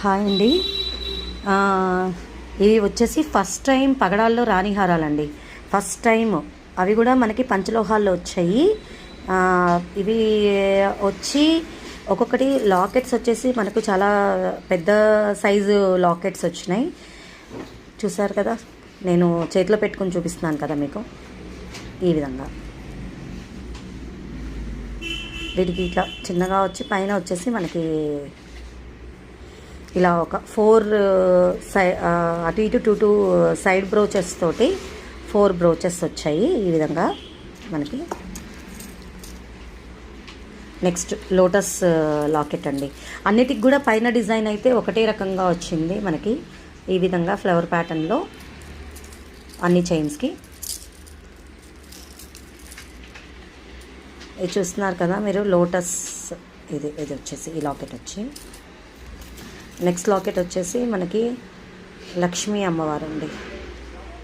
Hi అండి. ఇవి వచ్చేసి ఫస్ట్ టైం పగడాల్లో రాణిహారాలండి. ఫస్ట్ టైం అవి కూడా మనకి పంచలోహాల్లో వచ్చాయి. ఇవి వచ్చి ఒక్కొక్కటి లాకెట్స్ వచ్చేసి మనకు చాలా పెద్ద సైజు లాకెట్స్ వచ్చినాయి. చూసారు కదా, నేను చేతిలో పెట్టుకొని చూపిస్తున్నాను కదా మీకు. ఈ విధంగా వీటికి ఇట్లా చిన్నగా వచ్చి పైన వచ్చేసి మనకి ఇలా ఒక 4 అటు ఇటు 2 సైడ్ బ్రోచెస్ తోటి 4 బ్రోచెస్ వచ్చాయి ఈ విధంగా మనకి. నెక్స్ట్ లోటస్ లాకెట్ అండి. అన్నిటికి కూడా పైన డిజైన్ అయితే ఒకటే రకంగా వచ్చింది మనకి. ఈ విధంగా ఫ్లవర్ ప్యాటర్న్లో అన్ని చైన్స్కి. ఇది చూస్తున్నారు కదా మీరు, లోటస్. ఇది వచ్చేసి ఈ లాకెట్ వచ్చి. నెక్స్ట్ లాకెట్ వచ్చేసి మనకి లక్ష్మీ అమ్మవారు అండి.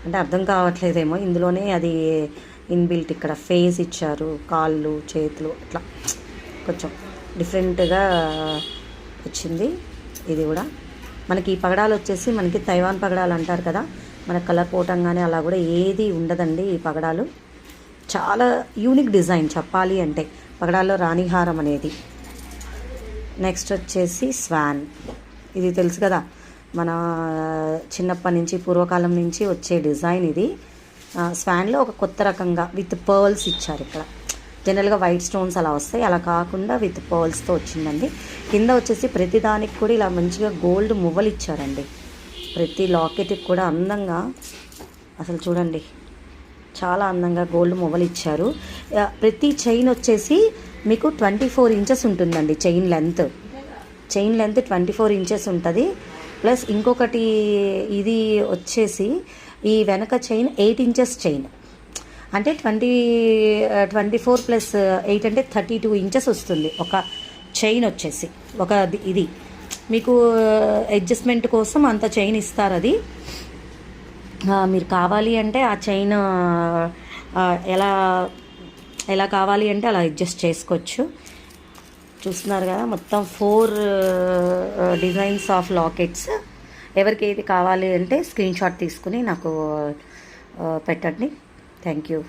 అంటే అర్థం కావట్లేదేమో, ఇందులోనే అది ఇన్బిల్ట్ ఇక్కడ ఫేస్ ఇచ్చారు, కాళ్ళు చేతులు అట్లా కొంచెం డిఫరెంట్గా వచ్చింది. ఇది కూడా మనకి ఈ పగడాలు వచ్చేసి మనకి తైవాన్ పగడాలు అంటారు కదా, మనకు కలర్ పోవటంగానే అలా కూడా ఏది ఉండదండి. ఈ పగడాలు చాలా యూనిక్ డిజైన్ చెప్పాలి అంటే, పగడాల్లో రాణిహారం అనేది. నెక్స్ట్ వచ్చేసి స్వాన్. ఇది తెలుసు కదా, మన చిన్నప్పటి నుంచి పూర్వకాలం నుంచి వచ్చే డిజైన్ ఇది. స్వాన్లో ఒక కొత్త రకంగా విత్ పర్ల్స్ ఇచ్చారు. ఇక్కడ జనరల్గా వైట్ స్టోన్స్ అలా వస్తాయి, అలా కాకుండా విత్ పర్ల్స్తో వచ్చిందండి. కింద వచ్చేసి ప్రతి దానికి కూడా ఇలా మంచిగా గోల్డ్ మువ్వలు ఇచ్చారండి. ప్రతి లాకెట్కి కూడా అందంగా, అసలు చూడండి చాలా అందంగా గోల్డ్ మువ్వలు ఇచ్చారు. ప్రతి చైన్ వచ్చేసి మీకు 24 ఇంచెస్ ఉంటుందండి. చైన్ లెంత్ 24 ఇంచెస్ ఉంటుంది. ప్లస్ ఇంకొకటి ఇది వచ్చేసి ఈ వెనక చైన్ 8 ఇంచెస్ చైన్. అంటే 24 ప్లస్ 8 అంటే 32 ఇంచెస్ వస్తుంది ఒక చైన్ వచ్చేసి. ఒక ఇది మీకు అడ్జస్ట్మెంట్ కోసం అంత చైన్ ఇస్తారు. అది మీరు కావాలి అంటే ఆ చైన్ ఎలా కావాలి అంటే అలా అడ్జస్ట్ చేసుకోవచ్చు. చూస్తున్నారు కదా, మొత్తం 4 డిజైన్స్ ఆఫ్ లాకెట్స్. ఎవరికి ఏది కావాలి అంటే స్క్రీన్ షాట్ తీసుకుని నాకు పెట్టండి. Thank you.